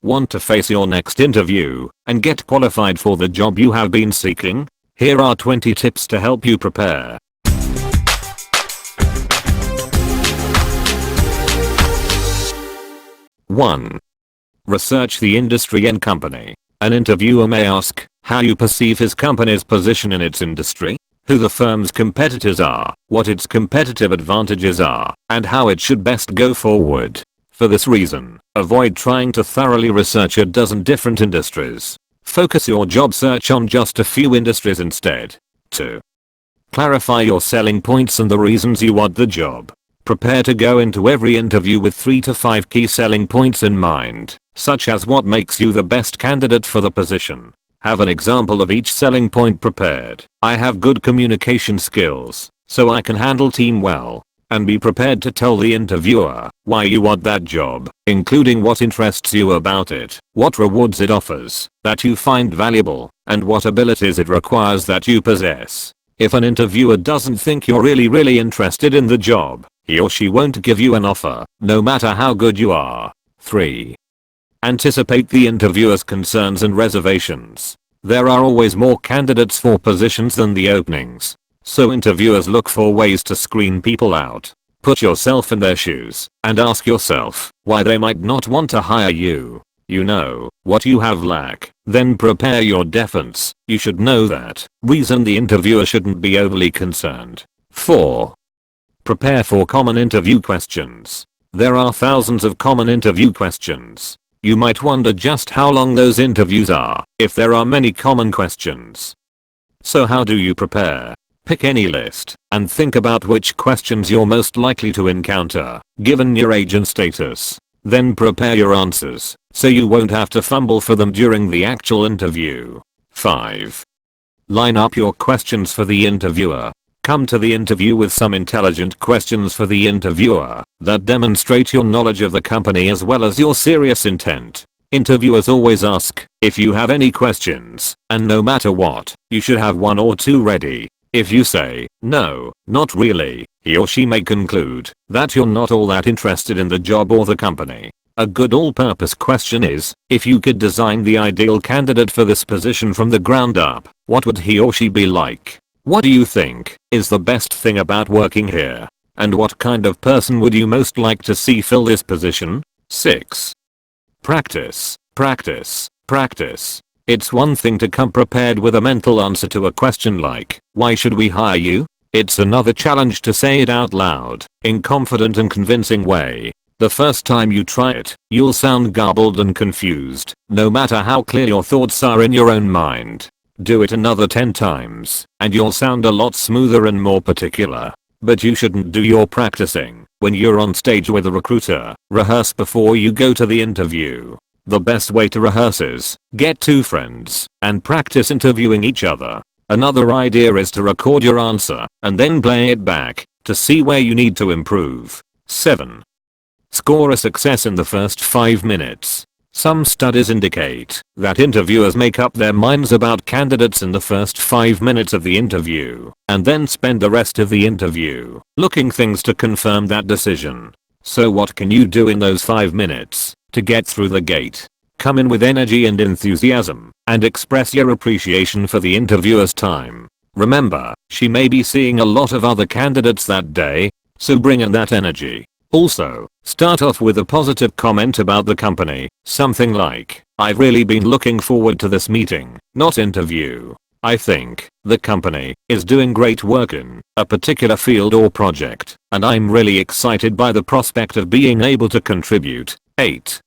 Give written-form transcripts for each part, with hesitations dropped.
Want to face your next interview and get qualified for the job you have been seeking? Here are 20 tips to help you prepare. One. Research the industry and company. An interviewer may ask how you perceive his company's position in its industry, who the firm's competitors are, what its competitive advantages are, and how it should best go forward. For this reason, avoid trying to thoroughly research a dozen different industries. Focus your job search on just a few industries instead. 2. Clarify your selling points and the reasons you want the job. Prepare to go into every interview with 3 to 5 key selling points in mind, such as what makes you the best candidate for the position. Have an example of each selling point prepared. I have good communication skills, so I can handle team well. And be prepared to tell the interviewer why you want that job, including what interests you about it, what rewards it offers that you find valuable, and what abilities it requires that you possess. If an interviewer doesn't think you're really interested in the job, he or she won't give you an offer, no matter how good you are. 3. Anticipate the interviewer's concerns and reservations. There are always more candidates for positions than the openings. So interviewers look for ways to screen people out. Put yourself in their shoes and ask yourself why they might not want to hire you. You know what you have lack, then prepare your defense. You should know that reason the interviewer shouldn't be overly concerned. 4. Prepare for common interview questions. There are thousands of common interview questions. You might wonder just how long those interviews are if there are many common questions. So how do you prepare? Pick any list and think about which questions you're most likely to encounter, given your age and status. Then prepare your answers so you won't have to fumble for them during the actual interview. 5. Line up your questions for the interviewer. Come to the interview with some intelligent questions for the interviewer that demonstrate your knowledge of the company as well as your serious intent. Interviewers always ask if you have any questions, and no matter what, you should have 1 or 2 ready. If you say, no, not really, he or she may conclude that you're not all that interested in the job or the company. A good all-purpose question is, if you could design the ideal candidate for this position from the ground up, what would he or she be like? What do you think is the best thing about working here? And what kind of person would you most like to see fill this position? 6. Practice, practice, practice. It's one thing to come prepared with a mental answer to a question like, why should we hire you? It's another challenge to say it out loud, in confident and convincing way. The first time you try it, you'll sound garbled and confused, no matter how clear your thoughts are in your own mind. Do it another 10 times, and you'll sound a lot smoother and more particular. But you shouldn't do your practicing when you're on stage with a recruiter. Rehearse before you go to the interview. The best way to rehearse is get 2 friends and practice interviewing each other. Another idea is to record your answer and then play it back to see where you need to improve. 7. Score a success in the first 5 minutes. Some studies indicate that interviewers make up their minds about candidates in the first 5 minutes of the interview and then spend the rest of the interview looking things to confirm that decision. So what can you do in those 5 minutes to get through the gate? Come in with energy and enthusiasm and express your appreciation for the interviewer's time. Remember, she may be seeing a lot of other candidates that day, so bring in that energy. Also, start off with a positive comment about the company, something like, I've really been looking forward to this meeting, not interview. I think the company is doing great work in a particular field or project, and I'm really excited by the prospect of being able to contribute. 8.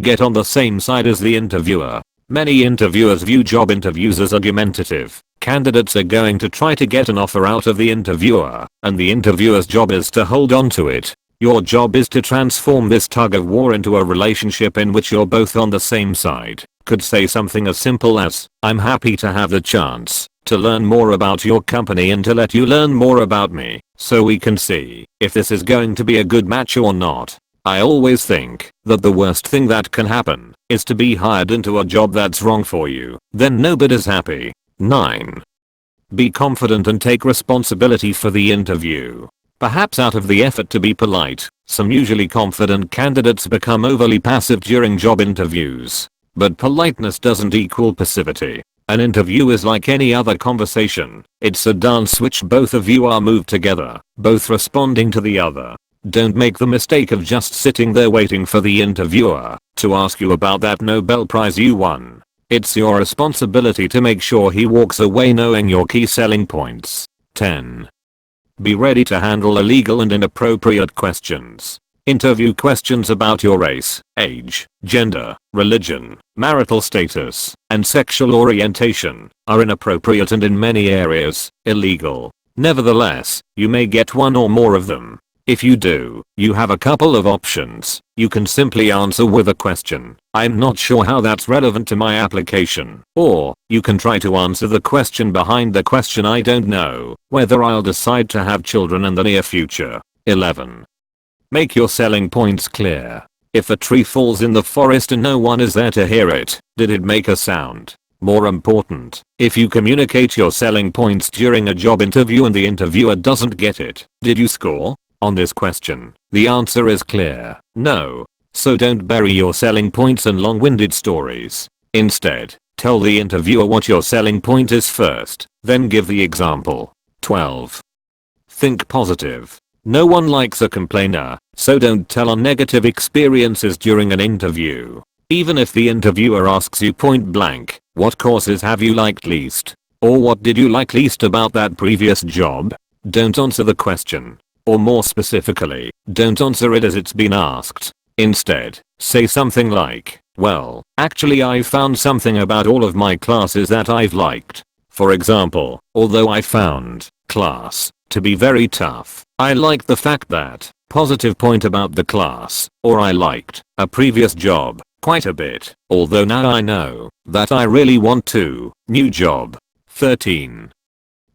Get on the same side as the interviewer. Many interviewers view job interviews as argumentative. Candidates are going to try to get an offer out of the interviewer, and the interviewer's job is to hold on to it. Your job is to transform this tug of war into a relationship in which you're both on the same side. Could say something as simple as, I'm happy to have the chance to learn more about your company and to let you learn more about me, so we can see if this is going to be a good match or not. I always think that the worst thing that can happen is to be hired into a job that's wrong for you. Then nobody's happy. 9. Be confident and take responsibility for the interview. Perhaps out of the effort to be polite, some usually confident candidates become overly passive during job interviews. But politeness doesn't equal passivity. An interview is like any other conversation. It's a dance which both of you are moved together, both responding to the other. Don't make the mistake of just sitting there waiting for the interviewer to ask you about that Nobel Prize you won. It's your responsibility to make sure he walks away knowing your key selling points. 10. Be ready to handle illegal and inappropriate questions. Interview questions about your race, age, gender, religion, marital status, and sexual orientation are inappropriate and in many areas, illegal. Nevertheless, you may get one or more of them. If you do, you have a couple of options. You can simply answer with a question, "I'm not sure how that's relevant to my application." Or, you can try to answer the question behind the question, "I don't know whether I'll decide to have children in the near future." 11. Make your selling points clear. If a tree falls in the forest and no one is there to hear it, did it make a sound? More important, if you communicate your selling points during a job interview and the interviewer doesn't get it, did you score? On this question, the answer is clear, no. So don't bury your selling points in long-winded stories. Instead, tell the interviewer what your selling point is first, then give the example. 12. Think positive. No one likes a complainer, so don't tell on negative experiences during an interview. Even if the interviewer asks you point blank, "What courses have you liked least?" or "What did you like least about that previous job?" don't answer the question. Or more specifically, don't answer it as it's been asked. Instead, say something like, "Well, actually I found something about all of my classes that I've liked. For example, although I found class to be very tough, I liked the fact that positive point about the class," or "I liked a previous job quite a bit, although now I know that I really want to new job." 13.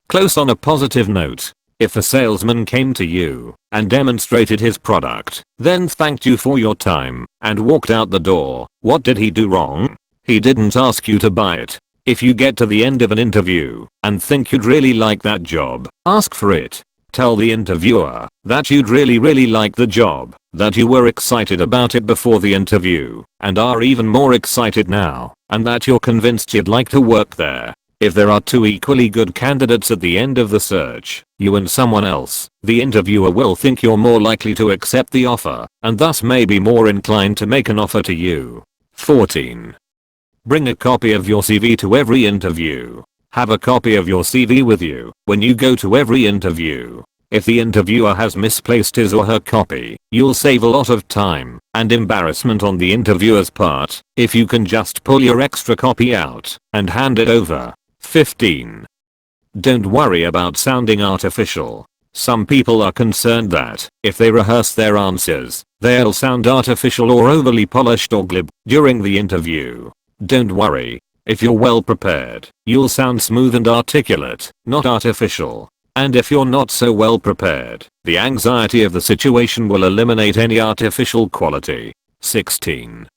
Close on a positive note. If a salesman came to you and demonstrated his product, then thanked you for your time and walked out the door, what did he do wrong? He didn't ask you to buy it. If you get to the end of an interview and think you'd really like that job, ask for it. Tell the interviewer that you'd really like the job, that you were excited about it before the interview and are even more excited now, and that you're convinced you'd like to work there. If there are two equally good candidates at the end of the search, you and someone else, the interviewer will think you're more likely to accept the offer and thus may be more inclined to make an offer to you. 14. Bring a copy of your CV to every interview. Have a copy of your CV with you when you go to every interview. If the interviewer has misplaced his or her copy, you'll save a lot of time and embarrassment on the interviewer's part if you can just pull your extra copy out and hand it over. 15. Don't worry about sounding artificial. Some people are concerned that if they rehearse their answers, they'll sound artificial or overly polished or glib during the interview. Don't worry. If you're well prepared, you'll sound smooth and articulate, not artificial. And if you're not so well prepared, the anxiety of the situation will eliminate any artificial quality. 16.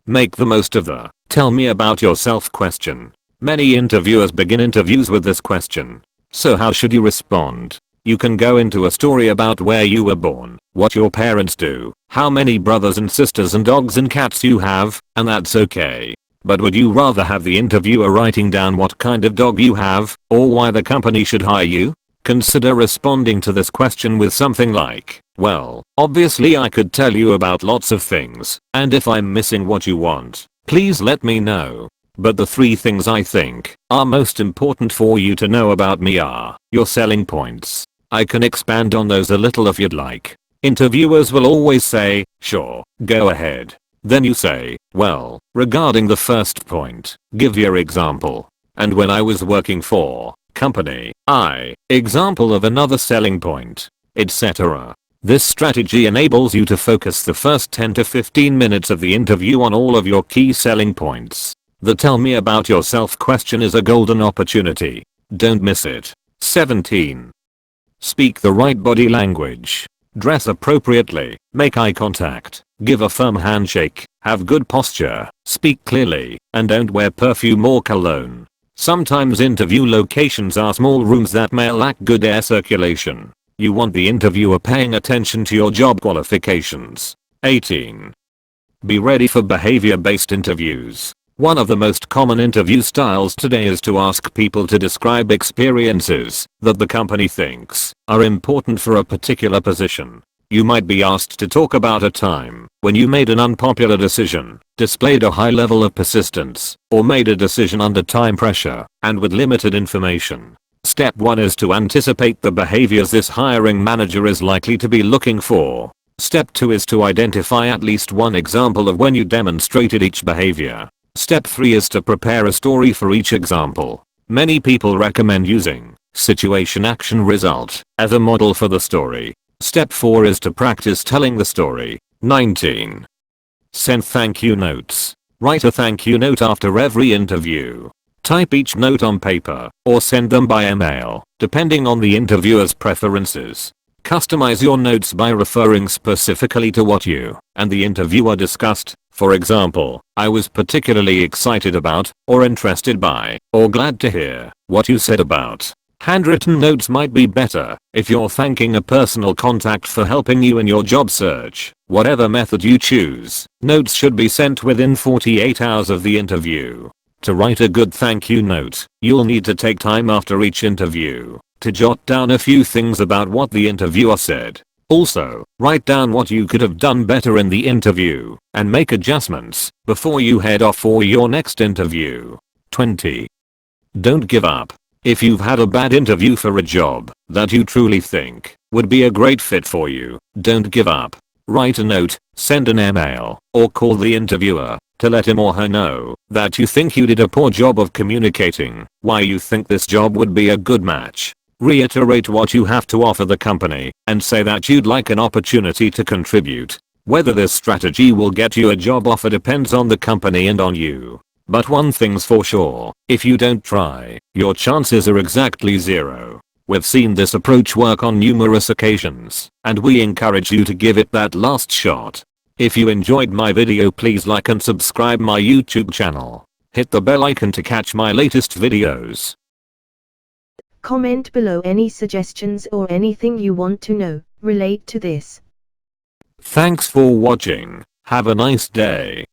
Make the most of the "tell me about yourself" question. Many interviewers begin interviews with this question. So how should you respond? You can go into a story about where you were born, what your parents do, how many brothers and sisters and dogs and cats you have, and that's okay. But would you rather have the interviewer writing down what kind of dog you have, or why the company should hire you? Consider responding to this question with something like, "Well, obviously I could tell you about lots of things, and if I'm missing what you want, please let me know. But the 3 things I think are most important for you to know about me are your selling points. I can expand on those a little if you'd like." Interviewers will always say, "Sure, go ahead." Then you say, "Well, regarding the first point, give your example. And when I was working for company I, example of another selling point, etc." This strategy enables you to focus the first 10 to 15 minutes of the interview on all of your key selling points. The "tell me about yourself" question is a golden opportunity. Don't miss it. 17. Speak the right body language. Dress appropriately, make eye contact, give a firm handshake, have good posture, speak clearly, and don't wear perfume or cologne. Sometimes interview locations are small rooms that may lack good air circulation. You want the interviewer paying attention to your job qualifications. 18. Be ready for behavior-based interviews. One of the most common interview styles today is to ask people to describe experiences that the company thinks are important for a particular position. You might be asked to talk about a time when you made an unpopular decision, displayed a high level of persistence, or made a decision under time pressure and with limited information. Step 1 is to anticipate the behaviors this hiring manager is likely to be looking for. Step 2 is to identify at least one example of when you demonstrated each behavior. Step 3 is to prepare a story for each example. Many people recommend using situation action result as a model for the story. Step 4 is to practice telling the story. 19. Send thank you notes. Write a thank you note after every interview. Type each note on paper or send them by email, depending on the interviewer's preferences. Customize your notes by referring specifically to what you and the interviewer discussed. For example, I was particularly excited about, or interested by, or glad to hear what you said about. Handwritten notes might be better if you're thanking a personal contact for helping you in your job search. Whatever method you choose, notes should be sent within 48 hours of the interview. To write a good thank you note, you'll need to take time after each interview to jot down a few things about what the interviewer said. Also, write down what you could have done better in the interview and make adjustments before you head off for your next interview. 20. Don't give up. If you've had a bad interview for a job that you truly think would be a great fit for you, don't give up. Write a note, send an email, or call the interviewer to let him or her know that you think you did a poor job of communicating why you think this job would be a good match. Reiterate what you have to offer the company and say that you'd like an opportunity to contribute. Whether this strategy will get you a job offer depends on the company and on you. But one thing's for sure, if you don't try, your chances are exactly zero. We've seen this approach work on numerous occasions, and we encourage you to give it that last shot. If you enjoyed my video, please like and subscribe my YouTube channel. Hit the bell icon to catch my latest videos. Comment below any suggestions or anything you want to know relate to this. Thanks for watching. Have a nice day.